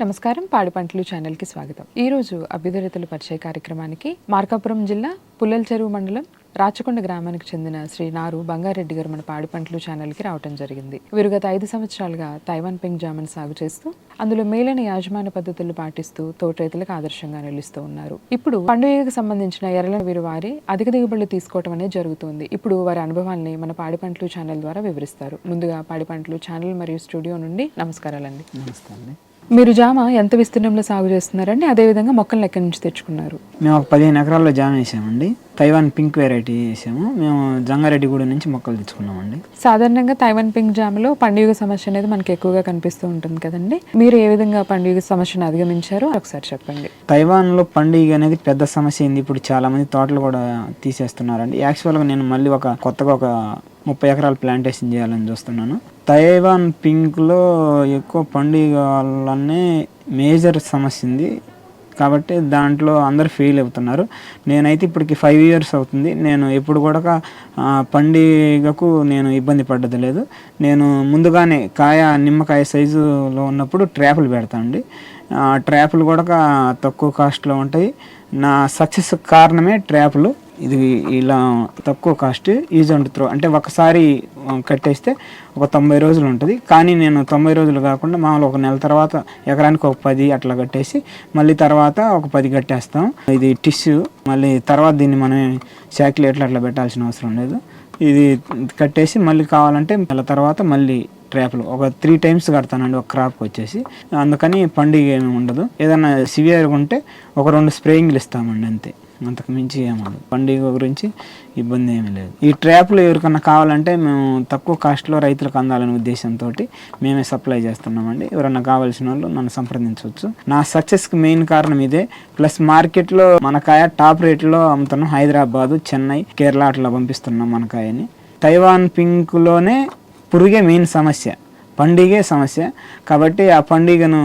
నమస్కారం, పాడి పంటలు ఛానల్కి స్వాగతం. ఈరోజు అభ్యుదయ రైతుల పరిచయ కార్యక్రమానికి మార్కాపురం జిల్లా పుల్లల చెరువు మండలం రాచకొండ గ్రామానికి చెందిన శ్రీ నారు బంగారెడ్డి గారు మన పాడి పంటలు ఛానల్కి రావడం జరిగింది. వీరు గత 5 సంవత్సరాలుగా తైవాన్ పింక్ జామను సాగు చేస్తూ అందులో మేలైన యాజమాన్య పద్ధతులు పాటిస్తూ తోట రైతులకు ఆదర్శంగా నిలుస్తూ ఉన్నారు. ఇప్పుడు పండుగకు సంబంధించిన ఎర్రల వీరు వారి అధిక దిగుబడులు తీసుకోవడం అనేది జరుగుతుంది. ఇప్పుడు వారి అనుభవాల్ని మన పాడి పంటలు ఛానల్ ద్వారా వివరిస్తారు. ముందుగా పాడి పంటలు ఛానల్ మరియు స్టూడియో నుండి నమస్కారాలండి. నమస్తే అండి. మీరు జామ ఎంత విస్తీర్ణంలో సాగు చేస్తున్నారండి? అదేవిధంగా మొక్కలను ఎక్కడి నుంచి తెచ్చుకున్నారు? మేము ఒక 15 ఎకరాల్లో జామ వేసామండి. తైవాన్ పింక్ వెరైటీ వేసాము. మేము జంగారెడ్డిగూడెం నుంచి మొక్కలు తెచ్చుకున్నామండి. సాధారణంగా తైవాన్ పింక్ జామలో పండుగ సమస్య అనేది మనకి ఎక్కువగా కనిపిస్తూ ఉంటుంది కదండి. మీరు ఏ విధంగా పండుగ సమస్యను అధిగమించారో ఒకసారి చెప్పండి. తైవాన్లో పండుగ అనేది పెద్ద సమస్య అయింది. ఇప్పుడు చాలా మంది తోటలు కూడా తీసేస్తున్నారండి. యాక్చువల్గా నేను మళ్ళీ కొత్తగా ఒక 30 ఎకరాలు ప్లాంటేషన్ చేయాలని చూస్తున్నాను. తైవాన్ పింక్లో ఎక్కువ పండుగ వల్లనే మేజర్ సమస్య ఉంది కాబట్టి దాంట్లో అందరు ఫెయిల్ అవుతున్నారు. నేనైతే ఇప్పటికి 5 years అవుతుంది. నేను ఎప్పుడు కూడా పండుగకు నేను ఇబ్బంది పడ్డది లేదు. నేను ముందుగానే నిమ్మకాయ సైజులో ఉన్నప్పుడు ట్రాపులు పెడతానండి. ట్రాపులు కూడా తక్కువ కాస్ట్లో ఉంటాయి. నా సక్సెస్ కారణమే ట్రాపులు. ఇది ఇలా తక్కువ కాస్ట్, ఈజ్ అండ్ త్రో, అంటే ఒకసారి కట్టేస్తే ఒక 90 రోజులు ఉంటుంది. కానీ నేను 90 రోజులు కాకుండా మామూలు ఒక నెల తర్వాత ఎకరానికి ఒక 10 అట్లా కట్టేసి మళ్ళీ తర్వాత ఒక 10 కట్టేస్తాం. ఇది టిష్యూ, మళ్ళీ తర్వాత దీన్ని మనం శాక్యులేట్లు అట్లా పెట్టాల్సిన అవసరం లేదు. ఇది కట్టేసి మళ్ళీ కావాలంటే నెల తర్వాత మళ్ళీ ట్రాప్లు ఒక 3 times కడతానండి ఒక క్రాప్కి వచ్చేసి. అందుకని పండుగ ఏమి ఉండదు. ఏదైనా సివియర్గా ఉంటే ఒక 2 స్ప్రేయింగ్లు ఇస్తామండి, అంతే. అంతకు మించి ఏమదు. పండుగ గురించి ఇబ్బంది ఏమీ లేదు. ఈ ట్రాప్లు ఎవరికన్నా కావాలంటే మేము తక్కువ కాస్ట్లో రైతులకు అందాలనే ఉద్దేశంతో మేమే సప్లై చేస్తున్నామండి. ఎవరన్నా కావాల్సిన వాళ్ళు నన్ను సంప్రదించవచ్చు. నా సక్సెస్కి మెయిన్ కారణం ఇదే. ప్లస్ మార్కెట్లో మనకాయ టాప్ రేట్లో అమ్ముతున్నాం. హైదరాబాదు, చెన్నై, కేరళ అట్లా పంపిస్తున్నాం మనకాయని. తైవాన్ పింక్లోనే పురుగే మెయిన్ సమస్య, పండుగే సమస్య. కాబట్టి ఆ పండుగను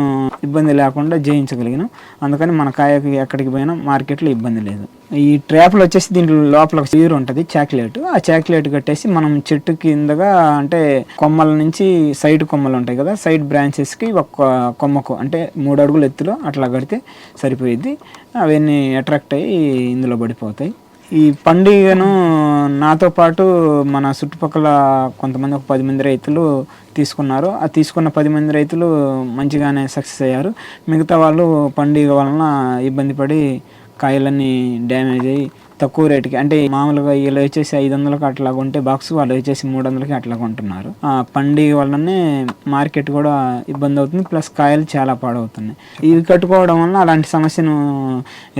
ఇబ్బంది లేకుండా జయించగలిగినాం. అందుకని మన కాయకి ఎక్కడికి పోయినా మార్కెట్లో ఇబ్బంది లేదు. ఈ ట్రాప్లు వచ్చేసి దీంట్లో లోపల సీరు ఉంటుంది, చాక్లెట్. ఆ చాక్లెట్ కట్టేసి మనం చెట్టు కిందగా, అంటే కొమ్మల నుంచి సైడ్ కొమ్మలు ఉంటాయి కదా, సైడ్ బ్రాంచెస్కి ఒక కొమ్మకు అంటే 3 అడుగుల ఎత్తులో అట్లా కడితే సరిపోయిద్ది. అవన్నీ అట్రాక్ట్ అయ్యి ఇందులో పడిపోతాయి. ఈ పండుగను నాతో పాటు మన చుట్టుపక్కల కొంతమంది ఒక 10 మంది రైతులు తీసుకున్నారు. ఆ తీసుకున్న 10 మంది రైతులు మంచిగానే సక్సెస్ అయ్యారు. మిగతా వాళ్ళు పండుగ వలన ఇబ్బంది పడి కాయలన్నీ డ్యామేజ్ అయ్యి తక్కువ రేటుకి, అంటే మామూలుగా వీళ్ళు వచ్చేసి 500కి అట్లా కొంటే బాక్స్, వాళ్ళు వచ్చేసి 300కి అట్లా కొంటున్నారు. ఆ పండుగ వల్లనే మార్కెట్ కూడా ఇబ్బంది అవుతుంది. ప్లస్ కాయలు చాలా పాడవుతున్నాయి. ఇవి కట్టుకోవడం వల్ల అలాంటి సమస్యను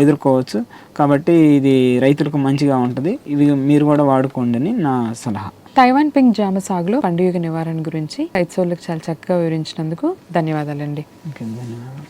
ఎదుర్కోవచ్చు. కాబట్టి ఇది రైతులకు మంచిగా ఉంటుంది. ఇవి మీరు కూడా వాడుకోండి అని నా సలహా. తైవాన్ పింక్ జామ సాగులో పండుగ నివారణ గురించి రైతు సోదరులకు చాలా చక్కగా వివరించినందుకు ధన్యవాదాలండి. ఓకే, ధన్యవాదాలు.